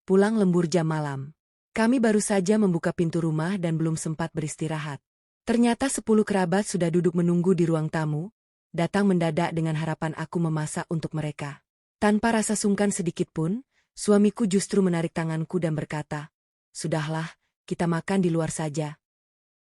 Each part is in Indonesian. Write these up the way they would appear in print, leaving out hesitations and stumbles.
pulang lembur jam malam. Kami baru saja membuka pintu rumah dan belum sempat beristirahat. Ternyata 10 kerabat sudah duduk menunggu di ruang tamu, datang mendadak dengan harapan aku memasak untuk mereka. Tanpa rasa sungkan sedikit pun, suamiku justru menarik tanganku dan berkata, "Sudahlah, kita makan di luar saja."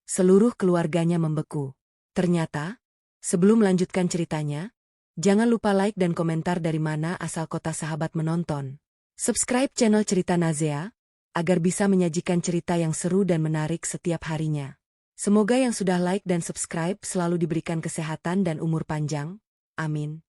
Seluruh keluarganya membeku. Ternyata, sebelum melanjutkan ceritanya, jangan lupa like dan komentar dari mana asal kota sahabat menonton. Subscribe channel Cerita Nazea, agar bisa menyajikan cerita yang seru dan menarik setiap harinya. Semoga yang sudah like dan subscribe selalu diberikan kesehatan dan umur panjang. Amin.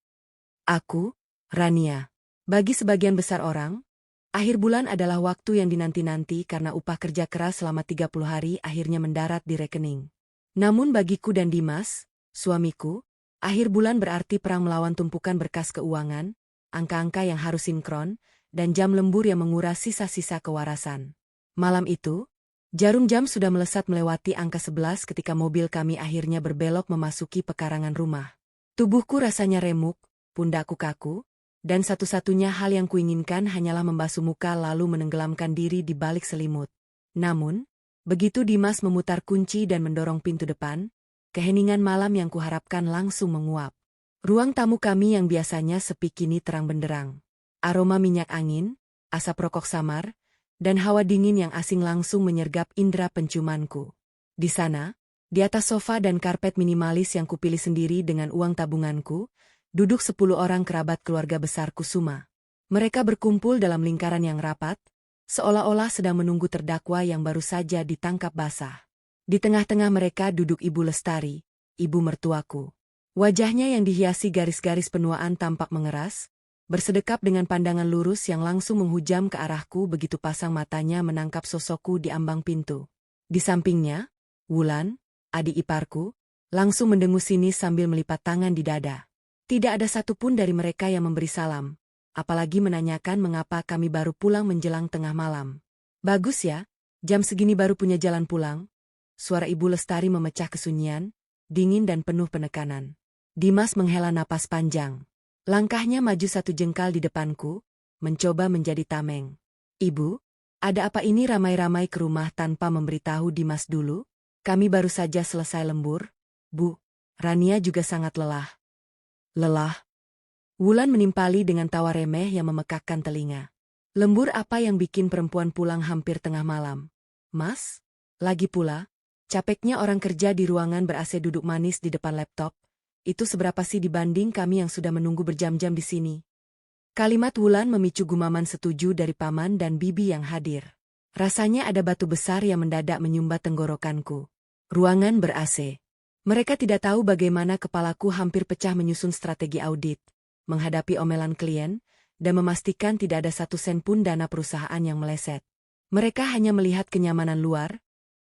Aku, Rania. Bagi sebagian besar orang, akhir bulan adalah waktu yang dinanti-nanti karena upah kerja keras selama 30 hari akhirnya mendarat di rekening. Namun bagiku dan Dimas, suamiku, akhir bulan berarti perang melawan tumpukan berkas keuangan, angka-angka yang harus sinkron, dan jam lembur yang menguras sisa-sisa kewarasan. Malam itu, jarum jam sudah melesat melewati angka 11 ketika mobil kami akhirnya berbelok memasuki pekarangan rumah. Tubuhku rasanya remuk, pundakku kaku, dan satu-satunya hal yang kuinginkan hanyalah membasuh muka lalu menenggelamkan diri di balik selimut. Namun, begitu Dimas memutar kunci dan mendorong pintu depan, keheningan malam yang kuharapkan langsung menguap. Ruang tamu kami yang biasanya sepi kini terang benderang. Aroma minyak angin, asap rokok samar, dan hawa dingin yang asing langsung menyergap indera penciumanku. Di sana, di atas sofa dan karpet minimalis yang kupilih sendiri dengan uang tabunganku, duduk 10 orang kerabat keluarga besar Kusuma. Mereka berkumpul dalam lingkaran yang rapat, seolah-olah sedang menunggu terdakwa yang baru saja ditangkap basah. Di tengah-tengah mereka duduk Ibu Lestari, ibu mertuaku. Wajahnya yang dihiasi garis-garis penuaan tampak mengeras, bersedekap dengan pandangan lurus yang langsung menghujam ke arahku begitu pasang matanya menangkap sosokku di ambang pintu. Di sampingnya, Wulan, adik iparku, langsung mendengus sinis sambil melipat tangan di dada. Tidak ada satupun dari mereka yang memberi salam, apalagi menanyakan mengapa kami baru pulang menjelang tengah malam. "Bagus ya, jam segini baru punya jalan pulang." Suara Ibu Lestari memecah kesunyian, dingin dan penuh penekanan. Dimas menghela napas panjang. Langkahnya maju 1 jengkal di depanku, mencoba menjadi tameng. "Ibu, ada apa ini ramai-ramai ke rumah tanpa memberitahu Dimas dulu? Kami baru saja selesai lembur, Bu." Rania juga sangat lelah. "Lelah?" Wulan menimpali dengan tawa remeh yang memekakkan telinga. "Lembur apa yang bikin perempuan pulang hampir tengah malam? Mas? Lagi pula, capeknya orang kerja di ruangan ber-AC duduk manis di depan laptop. Itu seberapa sih dibanding kami yang sudah menunggu berjam-jam di sini?" Kalimat Wulan memicu gumaman setuju dari paman dan bibi yang hadir. Rasanya ada batu besar yang mendadak menyumbat tenggorokanku. Ruangan ber-AC. Mereka tidak tahu bagaimana kepalaku hampir pecah menyusun strategi audit, menghadapi omelan klien, dan memastikan tidak ada 1 sen pun dana perusahaan yang meleset. Mereka hanya melihat kenyamanan luar,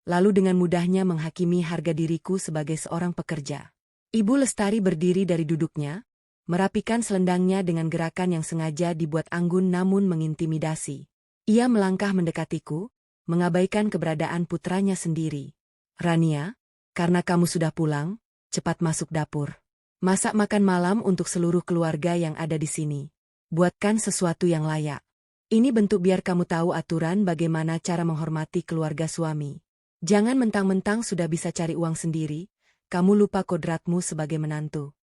lalu dengan mudahnya menghakimi harga diriku sebagai seorang pekerja. Ibu Lestari berdiri dari duduknya, merapikan selendangnya dengan gerakan yang sengaja dibuat anggun namun mengintimidasi. Ia melangkah mendekatiku, mengabaikan keberadaan putranya sendiri. "Rania, karena kamu sudah pulang, cepat masuk dapur. Masak makan malam untuk seluruh keluarga yang ada di sini. Buatkan sesuatu yang layak. Ini bentuk biar kamu tahu aturan bagaimana cara menghormati keluarga suami. Jangan mentang-mentang sudah bisa cari uang sendiri, kamu lupa kodratmu sebagai menantu."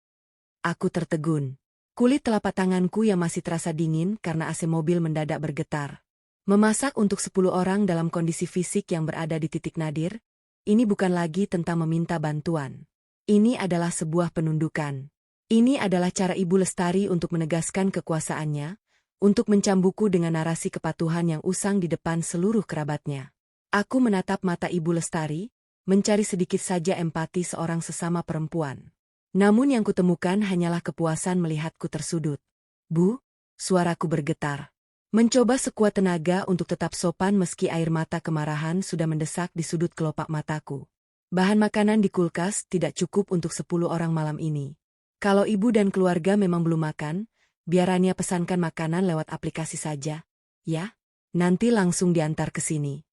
Aku tertegun. Kulit telapak tanganku yang masih terasa dingin karena AC mobil mendadak bergetar. Memasak untuk 10 orang dalam kondisi fisik yang berada di titik nadir, ini bukan lagi tentang meminta bantuan. Ini adalah sebuah penundukan. Ini adalah cara Ibu Lestari untuk menegaskan kekuasaannya, untuk mencambuku dengan narasi kepatuhan yang usang di depan seluruh kerabatnya. Aku menatap mata Ibu Lestari, mencari sedikit saja empati seorang sesama perempuan. Namun yang kutemukan hanyalah kepuasan melihatku tersudut. "Bu," suaraku bergetar. Mencoba sekuat tenaga untuk tetap sopan meski air mata kemarahan sudah mendesak di sudut kelopak mataku. Bahan makanan di kulkas tidak cukup untuk 10 orang malam ini. Kalau ibu dan keluarga memang belum makan, biar Rania pesankan makanan lewat aplikasi saja. Ya, nanti langsung diantar ke sini.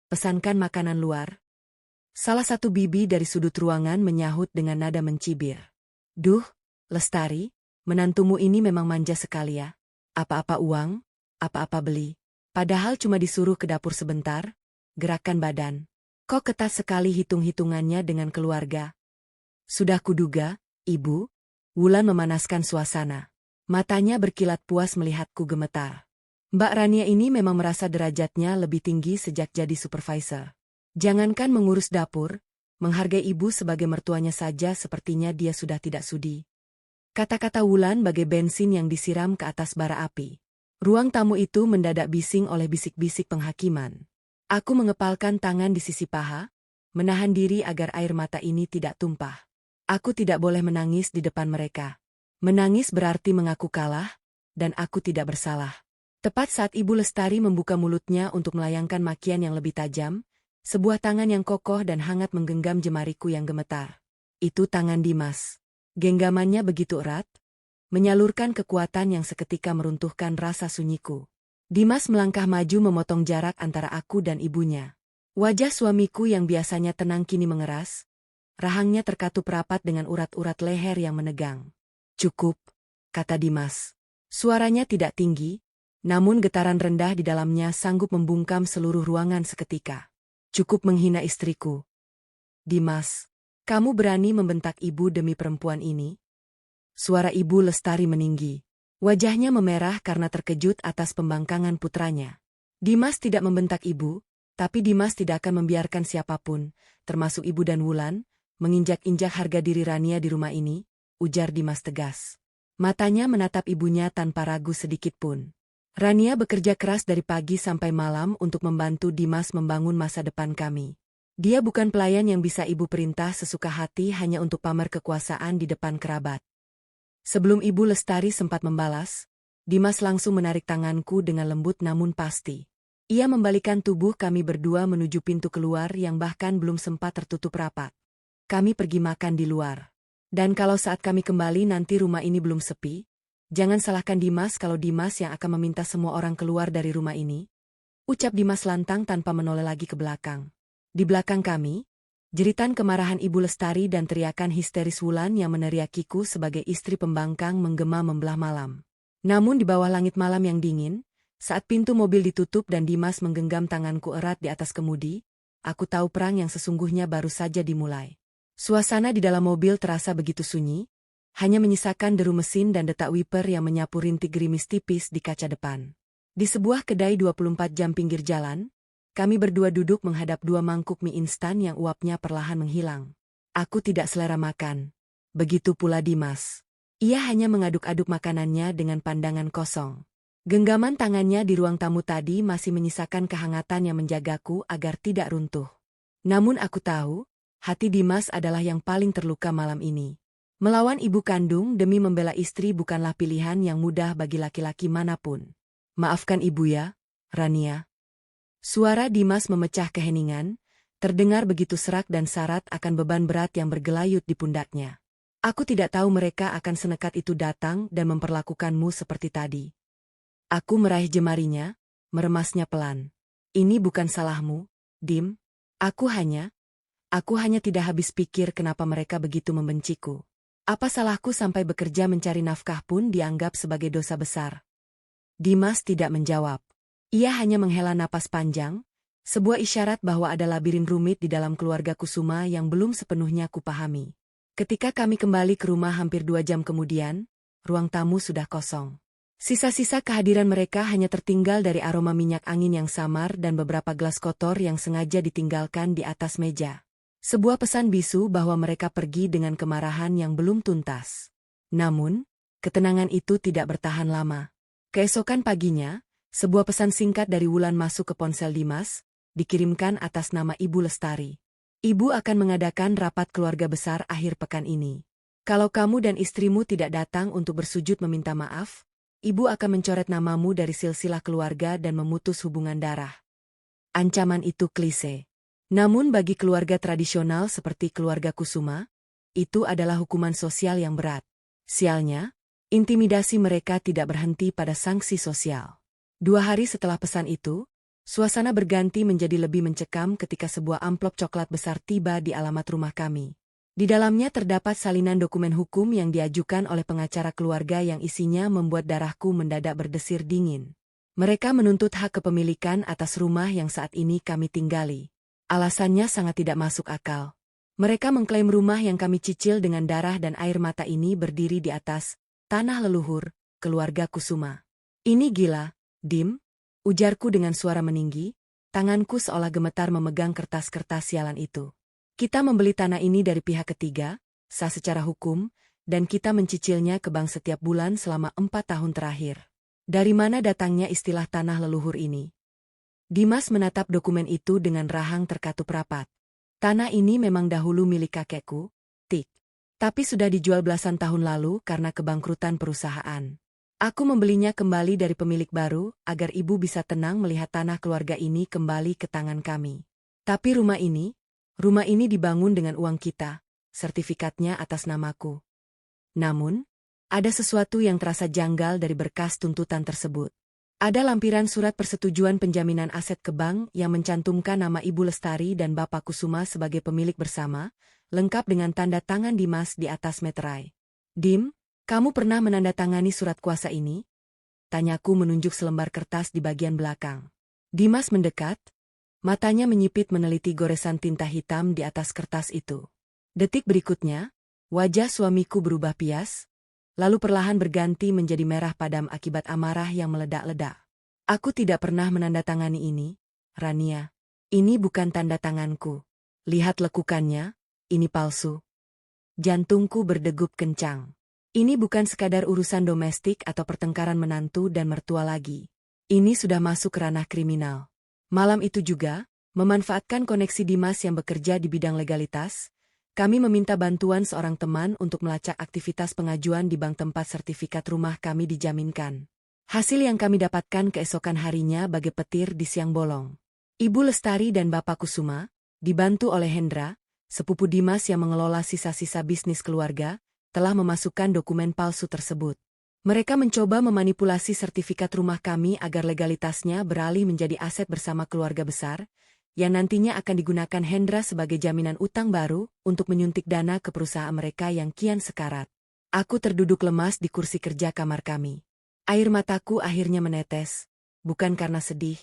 Pesankan makanan luar. Salah satu bibi dari sudut ruangan menyahut dengan nada mencibir. "Duh, Lestari, menantumu ini memang manja sekali ya. Apa-apa uang, apa-apa beli. Padahal cuma disuruh ke dapur sebentar, gerakan badan. Kok ketat sekali hitung-hitungannya dengan keluarga. Sudah kuduga, Ibu. Wulan memanaskan suasana. Matanya berkilat puas melihatku gemetar. Mbak Rania ini memang merasa derajatnya lebih tinggi sejak jadi supervisor. Jangankan mengurus dapur, menghargai ibu sebagai mertuanya saja sepertinya dia sudah tidak sudi. Kata-kata Wulan bagai bensin yang disiram ke atas bara api. Ruang tamu itu mendadak bising oleh bisik-bisik penghakiman. Aku mengepalkan tangan di sisi paha, menahan diri agar air mata ini tidak tumpah. Aku tidak boleh menangis di depan mereka. Menangis berarti mengaku kalah, dan aku tidak bersalah. Tepat saat Ibu Lestari membuka mulutnya untuk melayangkan makian yang lebih tajam, sebuah tangan yang kokoh dan hangat menggenggam jemariku yang gemetar. Itu tangan Dimas. Genggamannya begitu erat, menyalurkan kekuatan yang seketika meruntuhkan rasa sunyiku. Dimas melangkah maju memotong jarak antara aku dan ibunya. Wajah suamiku yang biasanya tenang kini mengeras, rahangnya terkatup rapat dengan urat-urat leher yang menegang. Cukup, kata Dimas. Suaranya tidak tinggi, namun getaran rendah di dalamnya sanggup membungkam seluruh ruangan seketika. Cukup menghina istriku. Dimas, kamu berani membentak ibu demi perempuan ini? Suara Ibu Lestari meninggi. Wajahnya memerah karena terkejut atas pembangkangan putranya. Dimas tidak membentak ibu, tapi Dimas tidak akan membiarkan siapapun, termasuk ibu dan Wulan, menginjak-injak harga diri Rania di rumah ini, ujar Dimas tegas. Matanya menatap ibunya tanpa ragu sedikit pun. Rania bekerja keras dari pagi sampai malam untuk membantu Dimas membangun masa depan kami. Dia bukan pelayan yang bisa ibu perintah sesuka hati hanya untuk pamer kekuasaan di depan kerabat. Sebelum Ibu Lestari sempat membalas, Dimas langsung menarik tanganku dengan lembut namun pasti. Ia membalikan tubuh kami berdua menuju pintu keluar yang bahkan belum sempat tertutup rapat. Kami pergi makan di luar. Dan kalau saat kami kembali nanti rumah ini belum sepi, jangan salahkan Dimas kalau Dimas yang akan meminta semua orang keluar dari rumah ini. Ucap Dimas lantang tanpa menoleh lagi ke belakang. Di belakang kami, jeritan kemarahan Ibu Lestari dan teriakan histeris Wulan yang meneriakiku sebagai istri pembangkang menggema membelah malam. Namun di bawah langit malam yang dingin, saat pintu mobil ditutup dan Dimas menggenggam tanganku erat di atas kemudi, aku tahu perang yang sesungguhnya baru saja dimulai. Suasana di dalam mobil terasa begitu sunyi, hanya menyisakan deru mesin dan detak wiper yang menyapu rintik gerimis tipis di kaca depan. Di sebuah kedai 24 jam pinggir jalan, kami berdua duduk menghadap dua mangkuk mie instan yang uapnya perlahan menghilang. Aku tidak selera makan. Begitu pula Dimas. Ia hanya mengaduk-aduk makanannya dengan pandangan kosong. Genggaman tangannya di ruang tamu tadi masih menyisakan kehangatan yang menjagaku agar tidak runtuh. Namun aku tahu, hati Dimas adalah yang paling terluka malam ini. Melawan ibu kandung demi membela istri bukanlah pilihan yang mudah bagi laki-laki manapun. Maafkan ibu ya, Rania. Suara Dimas memecah keheningan, terdengar begitu serak dan syarat akan beban berat yang bergelayut di pundaknya. Aku tidak tahu mereka akan senekat itu datang dan memperlakukanmu seperti tadi. Aku meraih jemarinya, meremasnya pelan. Ini bukan salahmu, Dim. Aku hanya tidak habis pikir kenapa mereka begitu membenciku. Apa salahku sampai bekerja mencari nafkah pun dianggap sebagai dosa besar? Dimas tidak menjawab. Ia hanya menghela napas panjang, sebuah isyarat bahwa ada labirin rumit di dalam keluarga Kusuma yang belum sepenuhnya kupahami. Ketika kami kembali ke rumah hampir 2 jam kemudian, ruang tamu sudah kosong. Sisa-sisa kehadiran mereka hanya tertinggal dari aroma minyak angin yang samar dan beberapa gelas kotor yang sengaja ditinggalkan di atas meja. Sebuah pesan bisu bahwa mereka pergi dengan kemarahan yang belum tuntas. Namun, ketenangan itu tidak bertahan lama. Keesokan paginya, sebuah pesan singkat dari Wulan masuk ke ponsel Dimas, dikirimkan atas nama Ibu Lestari. Ibu akan mengadakan rapat keluarga besar akhir pekan ini. Kalau kamu dan istrimu tidak datang untuk bersujud meminta maaf, Ibu akan mencoret namamu dari silsilah keluarga dan memutus hubungan darah. Ancaman itu klise. Namun bagi keluarga tradisional seperti keluarga Kusuma, itu adalah hukuman sosial yang berat. Sialnya, intimidasi mereka tidak berhenti pada sanksi sosial. 2 hari setelah pesan itu, suasana berganti menjadi lebih mencekam ketika sebuah amplop coklat besar tiba di alamat rumah kami. Di dalamnya terdapat salinan dokumen hukum yang diajukan oleh pengacara keluarga yang isinya membuat darahku mendadak berdesir dingin. Mereka menuntut hak kepemilikan atas rumah yang saat ini kami tinggali. Alasannya sangat tidak masuk akal. Mereka mengklaim rumah yang kami cicil dengan darah dan air mata ini berdiri di atas tanah leluhur keluarga Kusuma. Ini gila, Dim, ujarku dengan suara meninggi, tanganku seolah gemetar memegang kertas-kertas sialan itu. Kita membeli tanah ini dari pihak ketiga, sah secara hukum, dan kita mencicilnya ke bank setiap bulan selama 4 tahun terakhir. Dari mana datangnya istilah tanah leluhur ini? Dimas menatap dokumen itu dengan rahang terkatup rapat. Tanah ini memang dahulu milik kakekku, tik. Tapi sudah dijual belasan tahun lalu karena kebangkrutan perusahaan. Aku membelinya kembali dari pemilik baru, agar ibu bisa tenang melihat tanah keluarga ini kembali ke tangan kami. Tapi rumah ini dibangun dengan uang kita, sertifikatnya atas namaku. Namun, ada sesuatu yang terasa janggal dari berkas tuntutan tersebut. Ada lampiran surat persetujuan penjaminan aset ke bank yang mencantumkan nama Ibu Lestari dan Bapak Kusuma sebagai pemilik bersama, lengkap dengan tanda tangan Dimas di atas meterai. Dim, kamu pernah menandatangani surat kuasa ini? Tanyaku menunjuk selembar kertas di bagian belakang. Dimas mendekat, matanya menyipit meneliti goresan tinta hitam di atas kertas itu. Detik berikutnya, wajah suamiku berubah pias, lalu perlahan berganti menjadi merah padam akibat amarah yang meledak-ledak. Aku tidak pernah menandatangani ini, Rania. Ini bukan tanda tanganku. Lihat lekukannya, ini palsu. Jantungku berdegup kencang. Ini bukan sekadar urusan domestik atau pertengkaran menantu dan mertua lagi. Ini sudah masuk ranah kriminal. Malam itu juga, memanfaatkan koneksi Dimas yang bekerja di bidang legalitas, kami meminta bantuan seorang teman untuk melacak aktivitas pengajuan di bank tempat sertifikat rumah kami dijaminkan. Hasil yang kami dapatkan keesokan harinya bagai petir di siang bolong. Ibu Lestari dan Bapak Kusuma, dibantu oleh Hendra, sepupu Dimas yang mengelola sisa-sisa bisnis keluarga, telah memasukkan dokumen palsu tersebut. Mereka mencoba memanipulasi sertifikat rumah kami agar legalitasnya beralih menjadi aset bersama keluarga besar, yang nantinya akan digunakan Hendra sebagai jaminan utang baru untuk menyuntik dana ke perusahaan mereka yang kian sekarat. Aku terduduk lemas di kursi kerja kamar kami. Air mataku akhirnya menetes, bukan karena sedih,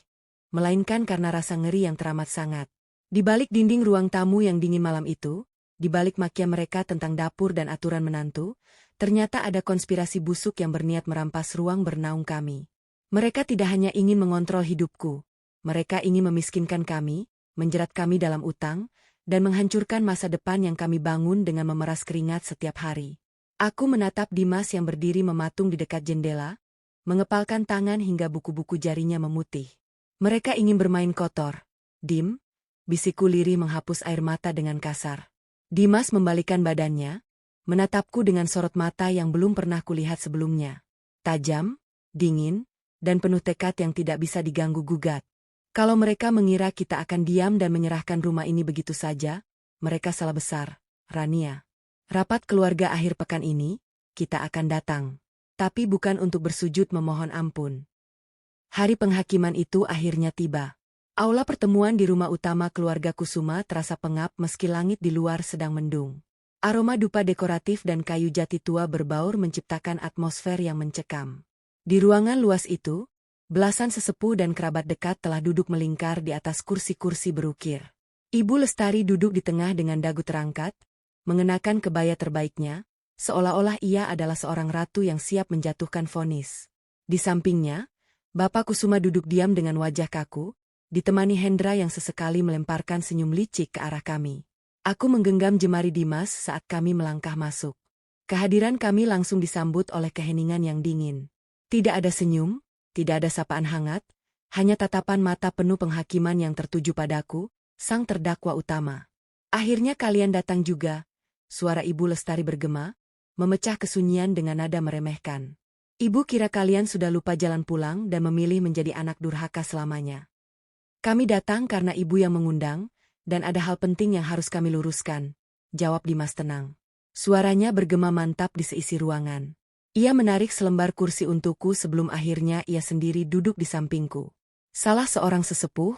melainkan karena rasa ngeri yang teramat sangat. Di balik dinding ruang tamu yang dingin malam itu, di balik makian mereka tentang dapur dan aturan menantu, ternyata ada konspirasi busuk yang berniat merampas ruang bernaung kami. Mereka tidak hanya ingin mengontrol hidupku, mereka ingin memiskinkan kami, menjerat kami dalam utang, dan menghancurkan masa depan yang kami bangun dengan memeras keringat setiap hari. Aku menatap Dimas yang berdiri mematung di dekat jendela, mengepalkan tangan hingga buku-buku jarinya memutih. Mereka ingin bermain kotor. Dim, bisikku lirih menghapus air mata dengan kasar. Dimas membalikkan badannya, menatapku dengan sorot mata yang belum pernah kulihat sebelumnya. Tajam, dingin, dan penuh tekad yang tidak bisa diganggu-gugat. Kalau mereka mengira kita akan diam dan menyerahkan rumah ini begitu saja, mereka salah besar, Rania. Rapat keluarga akhir pekan ini, kita akan datang. Tapi bukan untuk bersujud memohon ampun. Hari penghakiman itu akhirnya tiba. Aula pertemuan di rumah utama keluarga Kusuma terasa pengap meski langit di luar sedang mendung. Aroma dupa dekoratif dan kayu jati tua berbaur menciptakan atmosfer yang mencekam. Di ruangan luas itu, belasan sesepuh dan kerabat dekat telah duduk melingkar di atas kursi-kursi berukir. Ibu Lestari duduk di tengah dengan dagu terangkat, mengenakan kebaya terbaiknya, seolah-olah ia adalah seorang ratu yang siap menjatuhkan vonis. Di sampingnya, Bapak Kusuma duduk diam dengan wajah kaku, ditemani Hendra yang sesekali melemparkan senyum licik ke arah kami. Aku menggenggam jemari Dimas saat kami melangkah masuk. Kehadiran kami langsung disambut oleh keheningan yang dingin. Tidak ada senyum, tidak ada sapaan hangat, hanya tatapan mata penuh penghakiman yang tertuju padaku, sang terdakwa utama. Akhirnya kalian datang juga, suara Ibu Lestari bergema, memecah kesunyian dengan nada meremehkan. Ibu kira kalian sudah lupa jalan pulang dan memilih menjadi anak durhaka selamanya. Kami datang karena ibu yang mengundang, dan ada hal penting yang harus kami luruskan, jawab Dimas tenang. Suaranya bergema mantap di seisi ruangan. Ia menarik selembar kursi untukku sebelum akhirnya ia sendiri duduk di sampingku. Salah seorang sesepuh,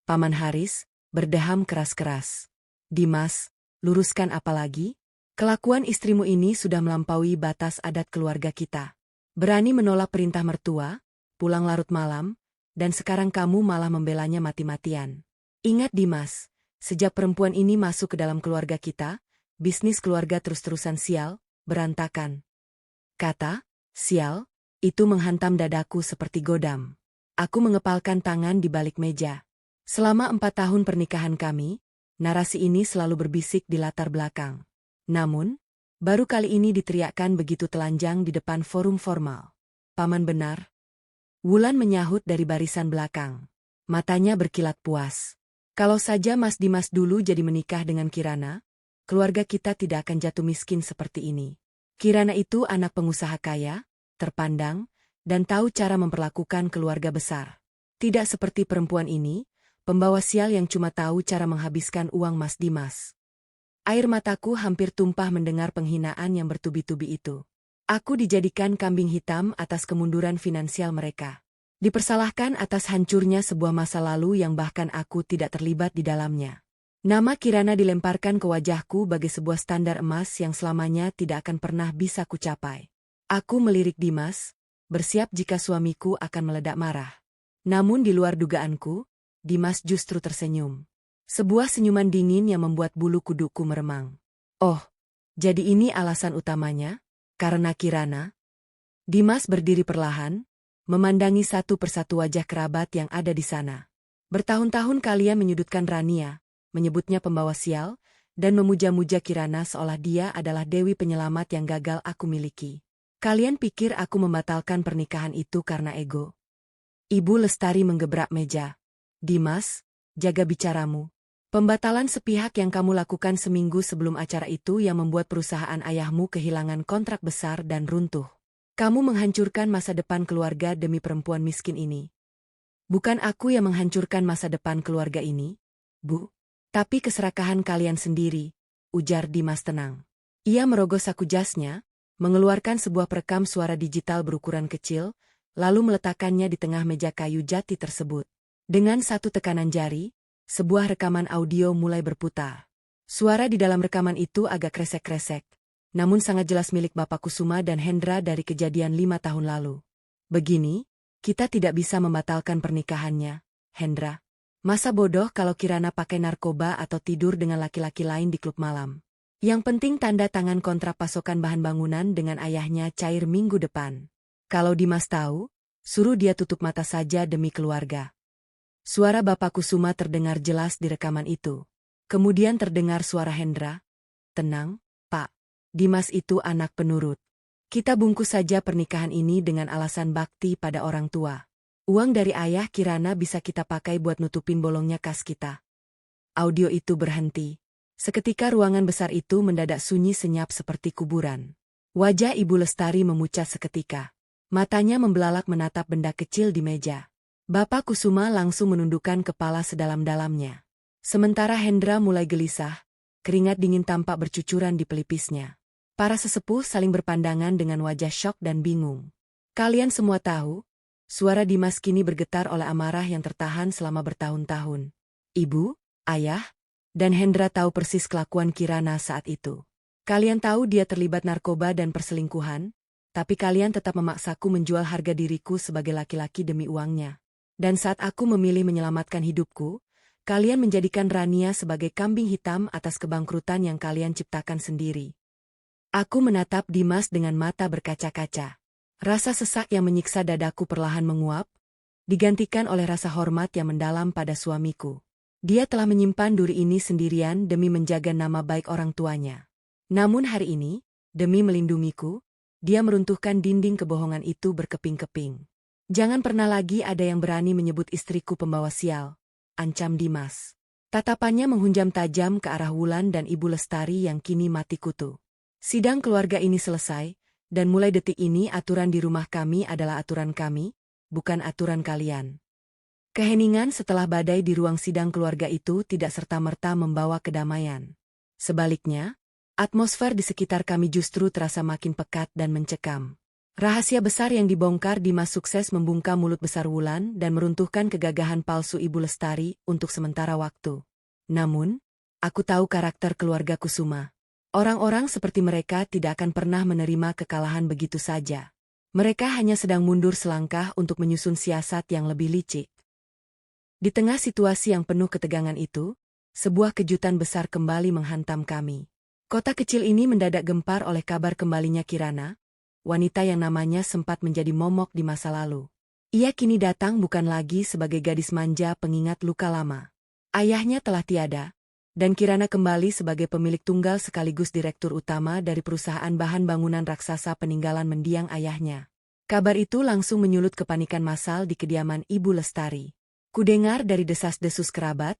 Paman Haris, berdeham keras-keras. Dimas, luruskan apa lagi? Kelakuan istrimu ini sudah melampaui batas adat keluarga kita. Berani menolak perintah mertua, pulang larut malam, dan sekarang kamu malah membelanya mati-matian. Ingat Dimas, sejak perempuan ini masuk ke dalam keluarga kita, bisnis keluarga terus-terusan sial, berantakan. Kata, sial, itu menghantam dadaku seperti godam. Aku mengepalkan tangan di balik meja. Selama 4 tahun pernikahan kami, narasi ini selalu berbisik di latar belakang. Namun, baru kali ini diteriakkan begitu telanjang di depan forum formal. Paman benar? Wulan menyahut dari barisan belakang. Matanya berkilat puas. Kalau saja Mas Dimas dulu jadi menikah dengan Kirana, keluarga kita tidak akan jatuh miskin seperti ini. Kirana itu anak pengusaha kaya, terpandang, dan tahu cara memperlakukan keluarga besar. Tidak seperti perempuan ini, pembawa sial yang cuma tahu cara menghabiskan uang Mas Dimas. Air mataku hampir tumpah mendengar penghinaan yang bertubi-tubi itu. Aku dijadikan kambing hitam atas kemunduran finansial mereka. Dipersalahkan atas hancurnya sebuah masa lalu yang bahkan aku tidak terlibat di dalamnya. Nama Kirana dilemparkan ke wajahku bagai sebuah standar emas yang selamanya tidak akan pernah bisa kucapai. Aku melirik Dimas, bersiap jika suamiku akan meledak marah. Namun di luar dugaanku, Dimas justru tersenyum. Sebuah senyuman dingin yang membuat bulu kuduku meremang. Oh, jadi ini alasan utamanya? Karena Kirana? Dimas berdiri perlahan, memandangi satu persatu wajah kerabat yang ada di sana. Bertahun-tahun kalian menyudutkan Rania, menyebutnya pembawa sial, dan memuja-muja Kirana seolah dia adalah dewi penyelamat yang gagal aku miliki. Kalian pikir aku membatalkan pernikahan itu karena ego? Ibu Lestari menggebrak meja. Dimas, jaga bicaramu. Pembatalan sepihak yang kamu lakukan seminggu sebelum acara itu yang membuat perusahaan ayahmu kehilangan kontrak besar dan runtuh. Kamu menghancurkan masa depan keluarga demi perempuan miskin ini. Bukan aku yang menghancurkan masa depan keluarga ini, Bu. Tapi keserakahan kalian sendiri, ujar Dimas tenang. Ia merogoh saku jasnya, mengeluarkan sebuah perekam suara digital berukuran kecil, lalu meletakkannya di tengah meja kayu jati tersebut. Dengan satu tekanan jari, sebuah rekaman audio mulai berputar. Suara di dalam rekaman itu agak kresek-kresek, namun sangat jelas milik Bapak Kusuma dan Hendra dari kejadian 5 tahun lalu. Begini, kita tidak bisa membatalkan pernikahannya, Hendra. Masa bodoh kalau Kirana pakai narkoba atau tidur dengan laki-laki lain di klub malam. Yang penting tanda tangan kontrak pasokan bahan bangunan dengan ayahnya cair minggu depan. Kalau Dimas tahu, suruh dia tutup mata saja demi keluarga. Suara Bapak Kusuma terdengar jelas di rekaman itu. Kemudian terdengar suara Hendra. Tenang, Pak. Dimas itu anak penurut. Kita bungkus saja pernikahan ini dengan alasan bakti pada orang tua. Uang dari ayah Kirana bisa kita pakai buat nutupin bolongnya kas kita. Audio itu berhenti. Seketika ruangan besar itu mendadak sunyi senyap seperti kuburan. Wajah Ibu Lestari memucat seketika. Matanya membelalak menatap benda kecil di meja. Bapak Kusuma langsung menundukkan kepala sedalam-dalamnya. Sementara Hendra mulai gelisah, keringat dingin tampak bercucuran di pelipisnya. Para sesepuh saling berpandangan dengan wajah syok dan bingung. Kalian semua tahu, suara Dimas kini bergetar oleh amarah yang tertahan selama bertahun-tahun. Ibu, ayah, dan Hendra tahu persis kelakuan Kirana saat itu. Kalian tahu dia terlibat narkoba dan perselingkuhan, tapi kalian tetap memaksaku menjual harga diriku sebagai laki-laki demi uangnya. Dan saat aku memilih menyelamatkan hidupku, kalian menjadikan Rania sebagai kambing hitam atas kebangkrutan yang kalian ciptakan sendiri. Aku menatap Dimas dengan mata berkaca-kaca. Rasa sesak yang menyiksa dadaku perlahan menguap, digantikan oleh rasa hormat yang mendalam pada suamiku. Dia telah menyimpan duri ini sendirian demi menjaga nama baik orang tuanya. Namun hari ini, demi melindungiku, dia meruntuhkan dinding kebohongan itu berkeping-keping. Jangan pernah lagi ada yang berani menyebut istriku pembawa sial, ancam Dimas. Tatapannya menghunjam tajam ke arah Wulan dan Ibu Lestari yang kini mati kutu. Sidang keluarga ini selesai, dan mulai detik ini aturan di rumah kami adalah aturan kami, bukan aturan kalian. Keheningan setelah badai di ruang sidang keluarga itu tidak serta-merta membawa kedamaian. Sebaliknya, atmosfer di sekitar kami justru terasa makin pekat dan mencekam. Rahasia besar yang dibongkar Dimas sukses membungkam mulut besar Wulan dan meruntuhkan kegagahan palsu Ibu Lestari untuk sementara waktu. Namun, aku tahu karakter keluarga Kusuma. Orang-orang seperti mereka tidak akan pernah menerima kekalahan begitu saja. Mereka hanya sedang mundur selangkah untuk menyusun siasat yang lebih licik. Di tengah situasi yang penuh ketegangan itu, sebuah kejutan besar kembali menghantam kami. Kota kecil ini mendadak gempar oleh kabar kembalinya Kirana, wanita yang namanya sempat menjadi momok di masa lalu. Ia kini datang bukan lagi sebagai gadis manja pengingat luka lama. Ayahnya telah tiada, dan Kirana kembali sebagai pemilik tunggal sekaligus direktur utama dari perusahaan bahan bangunan raksasa peninggalan mendiang ayahnya. Kabar itu langsung menyulut kepanikan massal di kediaman Ibu Lestari. Kudengar dari desas-desus kerabat,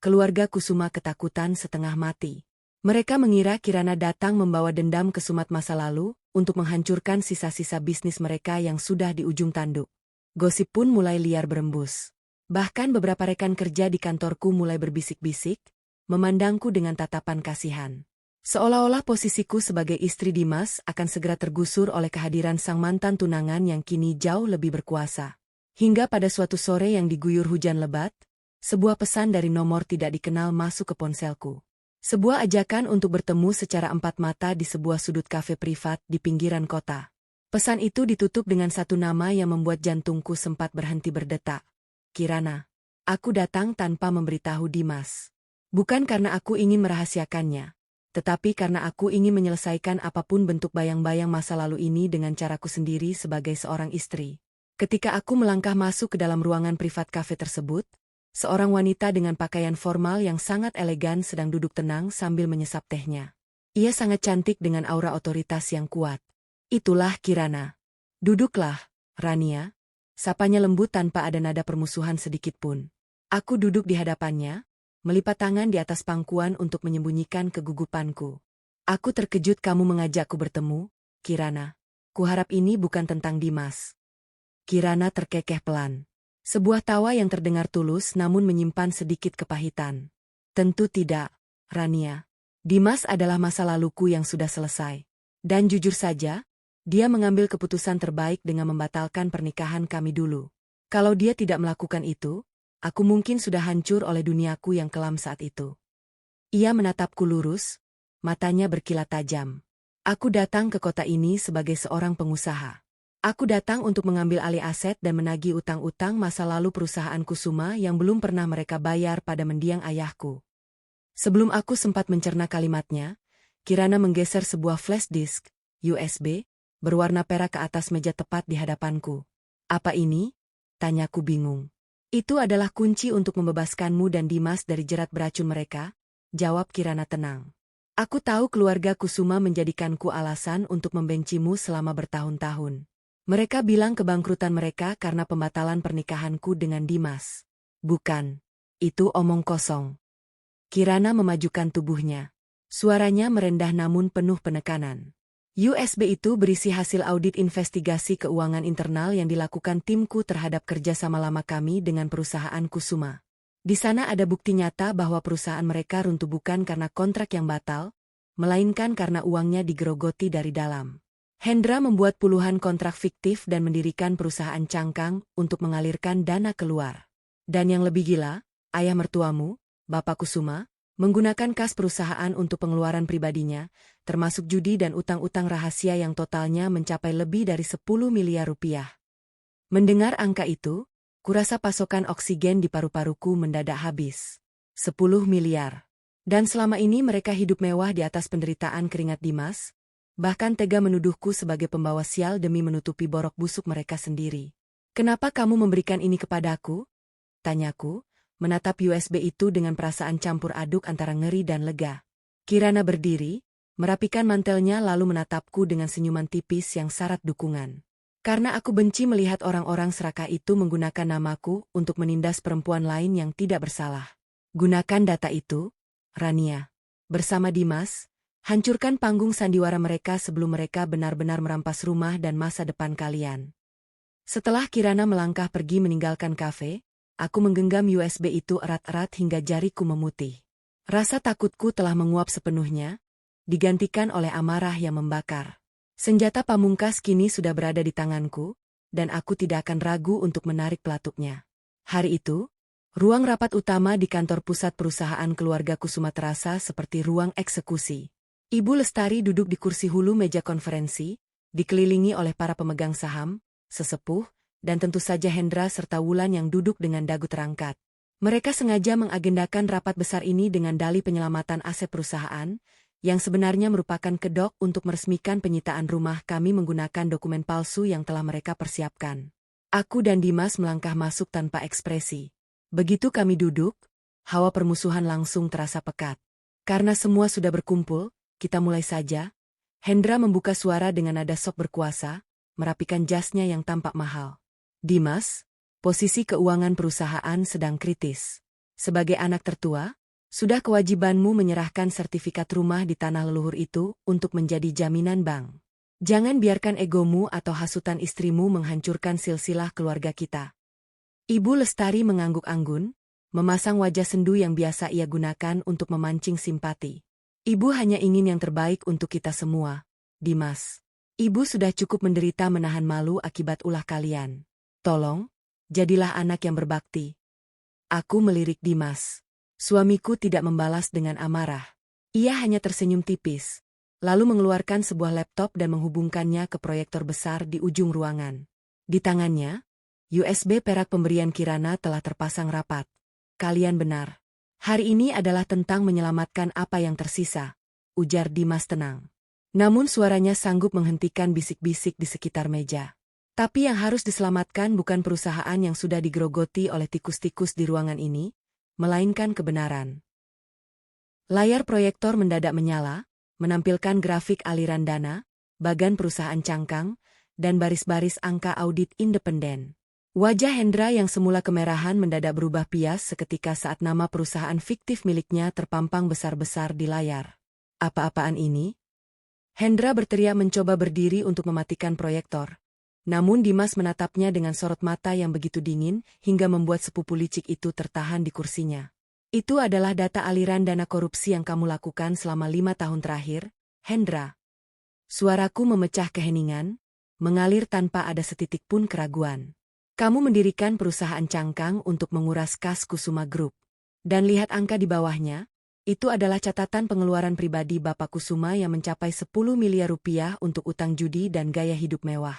keluarga Kusuma ketakutan setengah mati. Mereka mengira Kirana datang membawa dendam kesumat masa lalu untuk menghancurkan sisa-sisa bisnis mereka yang sudah di ujung tanduk. Gosip pun mulai liar berembus. Bahkan beberapa rekan kerja di kantorku mulai berbisik-bisik, memandangku dengan tatapan kasihan. Seolah-olah posisiku sebagai istri Dimas akan segera tergusur oleh kehadiran sang mantan tunangan yang kini jauh lebih berkuasa. Hingga pada suatu sore yang diguyur hujan lebat, sebuah pesan dari nomor tidak dikenal masuk ke ponselku. Sebuah ajakan untuk bertemu secara empat mata di sebuah sudut kafe privat di pinggiran kota. Pesan itu ditutup dengan satu nama yang membuat jantungku sempat berhenti berdetak. Kirana. Aku datang tanpa memberitahu Dimas. Bukan karena aku ingin merahasiakannya, tetapi karena aku ingin menyelesaikan apapun bentuk bayang-bayang masa lalu ini dengan caraku sendiri sebagai seorang istri. Ketika aku melangkah masuk ke dalam ruangan privat kafe tersebut, seorang wanita dengan pakaian formal yang sangat elegan sedang duduk tenang sambil menyesap tehnya. Ia sangat cantik dengan aura otoritas yang kuat. Itulah Kirana. Duduklah, Rania. Sapanya lembut tanpa ada nada permusuhan sedikit pun. Aku duduk di hadapannya, melipat tangan di atas pangkuan untuk menyembunyikan kegugupanku. Aku terkejut kamu mengajakku bertemu, Kirana. Kuharap ini bukan tentang Dimas. Kirana terkekeh pelan. Sebuah tawa yang terdengar tulus namun menyimpan sedikit kepahitan. Tentu tidak, Rania. Dimas adalah masa laluku yang sudah selesai. Dan jujur saja, dia mengambil keputusan terbaik dengan membatalkan pernikahan kami dulu. Kalau dia tidak melakukan itu, aku mungkin sudah hancur oleh duniaku yang kelam saat itu. Ia menatapku lurus, matanya berkilat tajam. Aku datang ke kota ini sebagai seorang pengusaha. Aku datang untuk mengambil alih aset dan menagih utang-utang masa lalu perusahaan Kusuma yang belum pernah mereka bayar pada mendiang ayahku. Sebelum aku sempat mencerna kalimatnya, Kirana menggeser sebuah flash disk, USB, berwarna perak ke atas meja tepat di hadapanku. Apa ini? Tanyaku bingung. Itu adalah kunci untuk membebaskanmu dan Dimas dari jerat beracun mereka, jawab Kirana tenang. Aku tahu keluarga Kusuma menjadikanku alasan untuk membencimu selama bertahun-tahun. Mereka bilang kebangkrutan mereka karena pembatalan pernikahanku dengan Dimas. Bukan. Itu omong kosong. Kirana memajukan tubuhnya. Suaranya merendah namun penuh penekanan. USB itu berisi hasil audit investigasi keuangan internal yang dilakukan timku terhadap kerjasama lama kami dengan perusahaan Kusuma. Di sana ada bukti nyata bahwa perusahaan mereka runtuh bukan karena kontrak yang batal, melainkan karena uangnya digerogoti dari dalam. Hendra membuat puluhan kontrak fiktif dan mendirikan perusahaan cangkang untuk mengalirkan dana keluar. Dan yang lebih gila, ayah mertuamu, Bapak Kusuma, menggunakan kas perusahaan untuk pengeluaran pribadinya, termasuk judi dan utang-utang rahasia yang totalnya mencapai lebih dari 10 miliar rupiah. Mendengar angka itu, kurasa pasokan oksigen di paru-paruku mendadak habis. 10 miliar. Dan selama ini mereka hidup mewah di atas penderitaan keringat Dimas, bahkan tega menuduhku sebagai pembawa sial demi menutupi borok busuk mereka sendiri. Kenapa kamu memberikan ini kepadaku? Tanyaku, menatap USB itu dengan perasaan campur aduk antara ngeri dan lega. Kirana berdiri, merapikan mantelnya lalu menatapku dengan senyuman tipis yang syarat dukungan. Karena aku benci melihat orang-orang serakah itu menggunakan namaku untuk menindas perempuan lain yang tidak bersalah. Gunakan data itu, Rania. Bersama Dimas, hancurkan panggung sandiwara mereka sebelum mereka benar-benar merampas rumah dan masa depan kalian. Setelah Kirana melangkah pergi meninggalkan kafe, aku menggenggam USB itu erat-erat hingga jariku memutih. Rasa takutku telah menguap sepenuhnya, digantikan oleh amarah yang membakar. Senjata pamungkas kini sudah berada di tanganku, dan aku tidak akan ragu untuk menarik pelatuknya. Hari itu, ruang rapat utama di kantor pusat perusahaan keluarga Kusuma terasa seperti ruang eksekusi. Ibu Lestari duduk di kursi hulu meja konferensi, dikelilingi oleh para pemegang saham, sesepuh, dan tentu saja Hendra serta Wulan yang duduk dengan dagu terangkat. Mereka sengaja mengagendakan rapat besar ini dengan dalih penyelamatan aset perusahaan, yang sebenarnya merupakan kedok untuk meresmikan penyitaan rumah kami menggunakan dokumen palsu yang telah mereka persiapkan. Aku dan Dimas melangkah masuk tanpa ekspresi. Begitu kami duduk, hawa permusuhan langsung terasa pekat. Karena semua sudah berkumpul, kita mulai saja. Hendra membuka suara dengan nada sok berkuasa, merapikan jasnya yang tampak mahal. Dimas, posisi keuangan perusahaan sedang kritis. Sebagai anak tertua, sudah kewajibanmu menyerahkan sertifikat rumah di tanah leluhur itu untuk menjadi jaminan bank. Jangan biarkan egomu atau hasutan istrimu menghancurkan silsilah keluarga kita. Ibu Lestari mengangguk anggun, memasang wajah sendu yang biasa ia gunakan untuk memancing simpati. Ibu hanya ingin yang terbaik untuk kita semua, Dimas. Ibu sudah cukup menderita menahan malu akibat ulah kalian. Tolong, jadilah anak yang berbakti. Aku melirik Dimas. Suamiku tidak membalas dengan amarah. Ia hanya tersenyum tipis, lalu mengeluarkan sebuah laptop dan menghubungkannya ke proyektor besar di ujung ruangan. Di tangannya, USB perak pemberian Kirana telah terpasang rapat. Kalian benar. Hari ini adalah tentang menyelamatkan apa yang tersisa, ujar Dimas tenang. Namun suaranya sanggup menghentikan bisik-bisik di sekitar meja. Tapi yang harus diselamatkan bukan perusahaan yang sudah digerogoti oleh tikus-tikus di ruangan ini, melainkan kebenaran. Layar proyektor mendadak menyala, menampilkan grafik aliran dana, bagan perusahaan cangkang, dan baris-baris angka audit independen. Wajah Hendra yang semula kemerahan mendadak berubah pias seketika saat nama perusahaan fiktif miliknya terpampang besar-besar di layar. Apa-apaan ini? Hendra berteriak mencoba berdiri untuk mematikan proyektor. Namun Dimas menatapnya dengan sorot mata yang begitu dingin hingga membuat sepupu licik itu tertahan di kursinya. Itu adalah data aliran dana korupsi yang kamu lakukan selama 5 tahun terakhir, Hendra. Suaraku memecah keheningan, mengalir tanpa ada setitik pun keraguan. Kamu mendirikan perusahaan cangkang untuk menguras kas Kusuma Group. Dan lihat angka di bawahnya, itu adalah catatan pengeluaran pribadi Bapak Kusuma yang mencapai 10 miliar rupiah untuk utang judi dan gaya hidup mewah.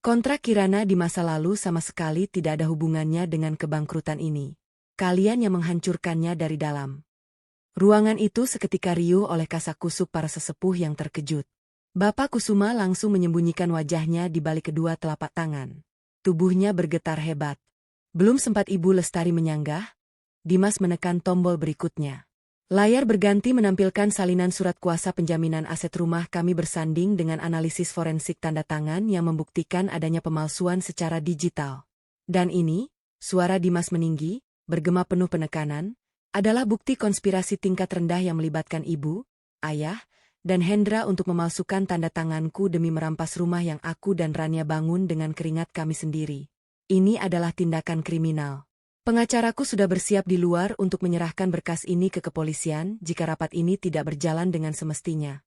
Kontrak Kirana di masa lalu sama sekali tidak ada hubungannya dengan kebangkrutan ini. Kalian yang menghancurkannya dari dalam. Ruangan itu seketika riuh oleh kasak-kusuk para sesepuh yang terkejut. Bapak Kusuma langsung menyembunyikan wajahnya di balik kedua telapak tangan. Tubuhnya bergetar hebat. Belum sempat Ibu Lestari menyanggah, Dimas menekan tombol berikutnya. Layar berganti menampilkan salinan surat kuasa penjaminan aset rumah kami bersanding dengan analisis forensik tanda tangan yang membuktikan adanya pemalsuan secara digital. Dan ini, suara Dimas meninggi, bergema penuh penekanan, adalah bukti konspirasi tingkat rendah yang melibatkan ibu, ayah, dan Hendra untuk memalsukan tanda tanganku demi merampas rumah yang aku dan Rania bangun dengan keringat kami sendiri. Ini adalah tindakan kriminal. Pengacaraku sudah bersiap di luar untuk menyerahkan berkas ini ke kepolisian jika rapat ini tidak berjalan dengan semestinya.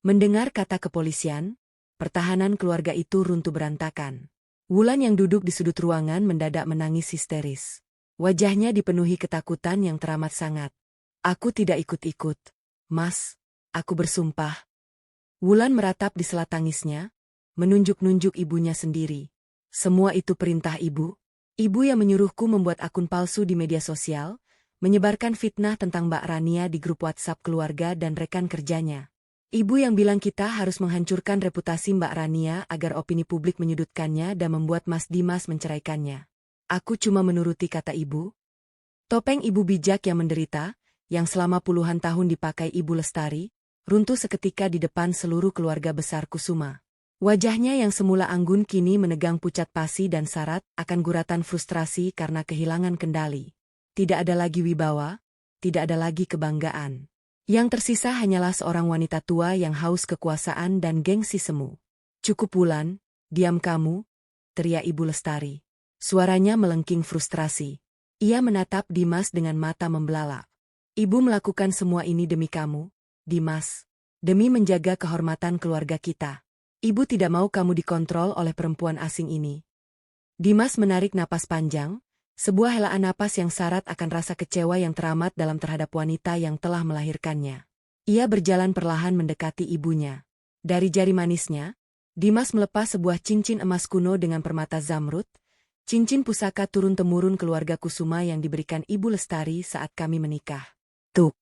Mendengar kata kepolisian, pertahanan keluarga itu runtuh berantakan. Wulan yang duduk di sudut ruangan mendadak menangis histeris. Wajahnya dipenuhi ketakutan yang teramat sangat. Aku tidak ikut-ikut, Mas. Aku bersumpah. Wulan meratap di sela tangisnya, menunjuk-nunjuk ibunya sendiri. Semua itu perintah ibu. Ibu yang menyuruhku membuat akun palsu di media sosial, menyebarkan fitnah tentang Mbak Rania di grup WhatsApp keluarga dan rekan kerjanya. Ibu yang bilang kita harus menghancurkan reputasi Mbak Rania agar opini publik menyudutkannya dan membuat Mas Dimas menceraikannya. Aku cuma menuruti kata ibu. Topeng ibu bijak yang menderita, yang selama puluhan tahun dipakai Ibu Lestari, runtuh seketika di depan seluruh keluarga besar Kusuma. Wajahnya yang semula anggun kini menegang pucat pasi dan syarat akan guratan frustrasi karena kehilangan kendali. Tidak ada lagi wibawa, tidak ada lagi kebanggaan. Yang tersisa hanyalah seorang wanita tua yang haus kekuasaan dan gengsi semu. Cukup Wulan, diam kamu, teriak Ibu Lestari. Suaranya melengking frustrasi. Ia menatap Dimas dengan mata membelalak. Ibu melakukan semua ini demi kamu, Dimas, demi menjaga kehormatan keluarga kita. Ibu tidak mau kamu dikontrol oleh perempuan asing ini. Dimas menarik napas panjang, sebuah helaan napas yang syarat akan rasa kecewa yang teramat dalam terhadap wanita yang telah melahirkannya. Ia berjalan perlahan mendekati ibunya. Dari jari manisnya, Dimas melepas sebuah cincin emas kuno dengan permata zamrud, cincin pusaka turun-temurun keluarga Kusuma yang diberikan Ibu Lestari saat kami menikah. Tuk.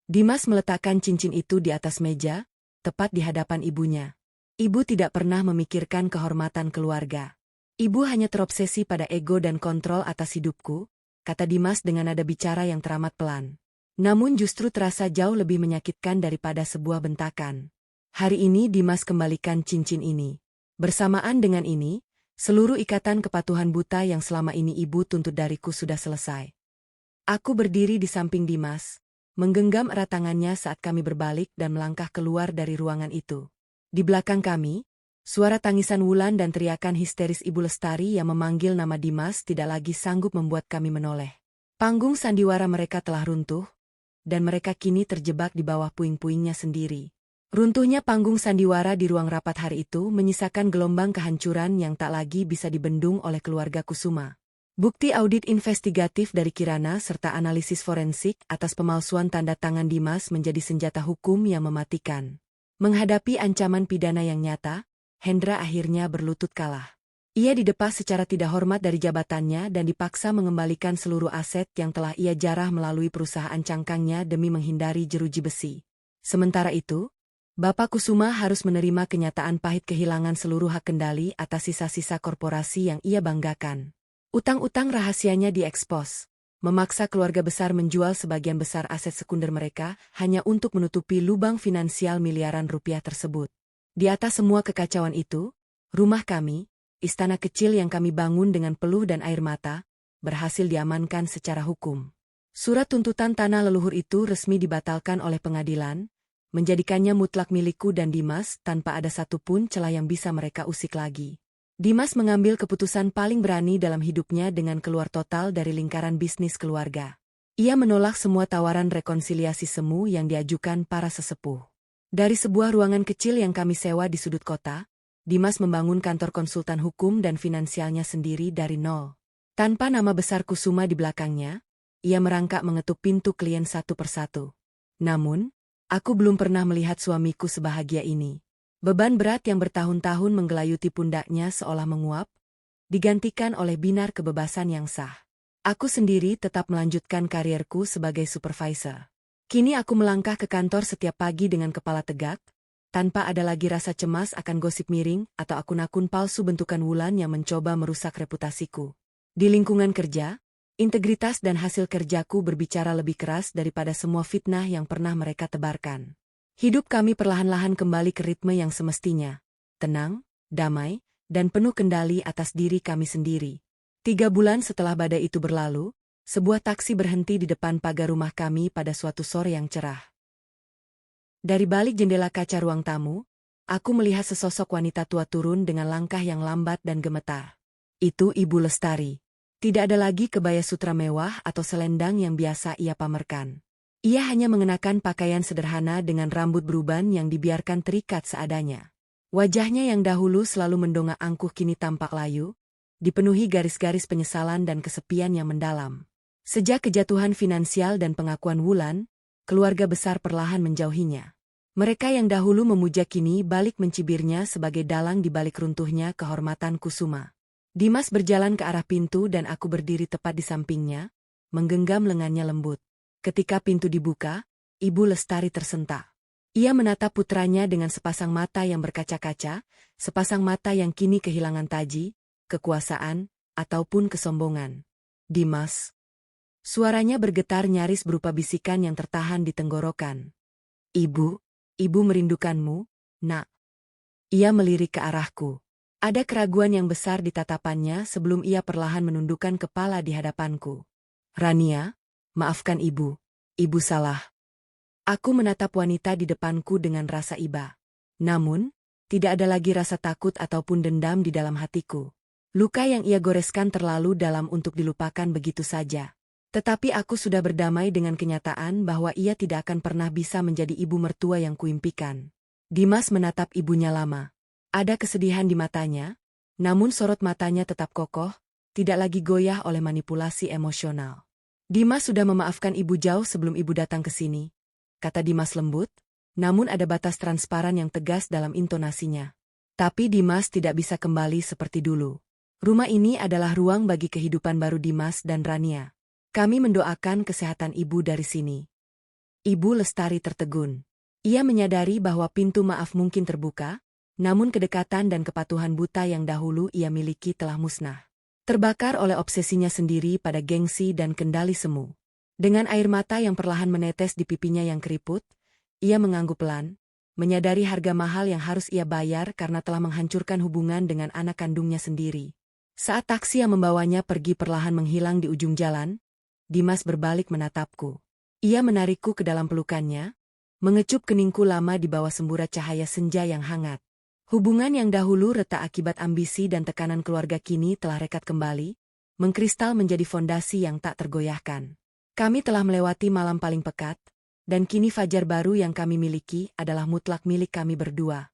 Dimas meletakkan cincin itu di atas meja, tepat di hadapan ibunya. Ibu tidak pernah memikirkan kehormatan keluarga. Ibu hanya terobsesi pada ego dan kontrol atas hidupku, kata Dimas dengan nada bicara yang teramat pelan. Namun justru terasa jauh lebih menyakitkan daripada sebuah bentakan. Hari ini Dimas kembalikan cincin ini. Bersamaan dengan ini, seluruh ikatan kepatuhan buta yang selama ini ibu tuntut dariku sudah selesai. Aku berdiri di samping Dimas, menggenggam erat tangannya saat kami berbalik dan melangkah keluar dari ruangan itu. Di belakang kami, suara tangisan Wulan dan teriakan histeris Ibu Lestari yang memanggil nama Dimas tidak lagi sanggup membuat kami menoleh. Panggung sandiwara mereka telah runtuh, dan mereka kini terjebak di bawah puing-puingnya sendiri. Runtuhnya panggung sandiwara di ruang rapat hari itu menyisakan gelombang kehancuran yang tak lagi bisa dibendung oleh keluarga Kusuma. Bukti audit investigatif dari Kirana serta analisis forensik atas pemalsuan tanda tangan Dimas menjadi senjata hukum yang mematikan. Menghadapi ancaman pidana yang nyata, Hendra akhirnya berlutut kalah. Ia didepas secara tidak hormat dari jabatannya dan dipaksa mengembalikan seluruh aset yang telah ia jarah melalui perusahaan cangkangnya demi menghindari jeruji besi. Sementara itu, Bapak Kusuma harus menerima kenyataan pahit kehilangan seluruh hak kendali atas sisa-sisa korporasi yang ia banggakan. Utang-utang rahasianya diekspos, memaksa keluarga besar menjual sebagian besar aset sekunder mereka hanya untuk menutupi lubang finansial miliaran rupiah tersebut. Di atas semua kekacauan itu, rumah kami, istana kecil yang kami bangun dengan peluh dan air mata, berhasil diamankan secara hukum. Surat tuntutan tanah leluhur itu resmi dibatalkan oleh pengadilan, menjadikannya mutlak milikku dan Dimas tanpa ada satupun celah yang bisa mereka usik lagi. Dimas mengambil keputusan paling berani dalam hidupnya dengan keluar total dari lingkaran bisnis keluarga. Ia menolak semua tawaran rekonsiliasi semu yang diajukan para sesepuh. Dari sebuah ruangan kecil yang kami sewa di sudut kota, Dimas membangun kantor konsultan hukum dan finansialnya sendiri dari nol. Tanpa nama besar Kusuma di belakangnya, ia merangkak mengetuk pintu klien satu persatu. Namun, aku belum pernah melihat suamiku sebahagia ini. Beban berat yang bertahun-tahun menggelayuti pundaknya seolah menguap, digantikan oleh binar kebebasan yang sah. Aku sendiri tetap melanjutkan karierku sebagai supervisor. Kini aku melangkah ke kantor setiap pagi dengan kepala tegak, tanpa ada lagi rasa cemas akan gosip miring atau akun-akun palsu bentukan Wulan yang mencoba merusak reputasiku. Di lingkungan kerja, integritas dan hasil kerjaku berbicara lebih keras daripada semua fitnah yang pernah mereka tebarkan. Hidup kami perlahan-lahan kembali ke ritme yang semestinya, tenang, damai, dan penuh kendali atas diri kami sendiri. 3 bulan setelah badai itu berlalu, sebuah taksi berhenti di depan pagar rumah kami pada suatu sore yang cerah. Dari balik jendela kaca ruang tamu, aku melihat sesosok wanita tua turun dengan langkah yang lambat dan gemetar. Itu Ibu Lestari. Tidak ada lagi kebaya sutra mewah atau selendang yang biasa ia pamerkan. Ia hanya mengenakan pakaian sederhana dengan rambut beruban yang dibiarkan terikat seadanya. Wajahnya yang dahulu selalu mendongak angkuh kini tampak layu, dipenuhi garis-garis penyesalan dan kesepian yang mendalam. Sejak kejatuhan finansial dan pengakuan Wulan, keluarga besar perlahan menjauhinya. Mereka yang dahulu memuja kini balik mencibirnya sebagai dalang di balik runtuhnya kehormatan Kusuma. Dimas berjalan ke arah pintu dan aku berdiri tepat di sampingnya, menggenggam lengannya lembut. Ketika pintu dibuka, Ibu Lestari tersentak. Ia menatap putranya dengan sepasang mata yang berkaca-kaca, sepasang mata yang kini kehilangan taji, kekuasaan, ataupun kesombongan. Dimas. Suaranya bergetar nyaris berupa bisikan yang tertahan di tenggorokan. Ibu merindukanmu, nak. Ia melirik ke arahku. Ada keraguan yang besar di tatapannya sebelum ia perlahan menundukkan kepala di hadapanku. Rania, maafkan ibu salah. Aku menatap wanita di depanku dengan rasa iba. Namun, tidak ada lagi rasa takut ataupun dendam di dalam hatiku. Luka yang ia goreskan terlalu dalam untuk dilupakan begitu saja. Tetapi aku sudah berdamai dengan kenyataan bahwa ia tidak akan pernah bisa menjadi ibu mertua yang kuimpikan. Dimas menatap ibunya lama. Ada kesedihan di matanya, namun sorot matanya tetap kokoh, tidak lagi goyah oleh manipulasi emosional. Dimas sudah memaafkan ibu jauh sebelum ibu datang ke sini, kata Dimas lembut, namun ada batas transparan yang tegas dalam intonasinya. Tapi Dimas tidak bisa kembali seperti dulu. Rumah ini adalah ruang bagi kehidupan baru Dimas dan Rania. Kami mendoakan kesehatan ibu dari sini. Ibu Lestari tertegun. Ia menyadari bahwa pintu maaf mungkin terbuka, namun kedekatan dan kepatuhan buta yang dahulu ia miliki telah musnah. Terbakar oleh obsesinya sendiri pada gengsi dan kendali semu. Dengan air mata yang perlahan menetes di pipinya yang keriput, ia mengangguk pelan, menyadari harga mahal yang harus ia bayar karena telah menghancurkan hubungan dengan anak kandungnya sendiri. Saat taksi yang membawanya pergi perlahan menghilang di ujung jalan, Dimas berbalik menatapku. Ia menarikku ke dalam pelukannya, mengecup keningku lama di bawah semburat cahaya senja yang hangat. Hubungan yang dahulu retak akibat ambisi dan tekanan keluarga kini telah rekat kembali, mengkristal menjadi fondasi yang tak tergoyahkan. Kami telah melewati malam paling pekat, dan kini fajar baru yang kami miliki adalah mutlak milik kami berdua.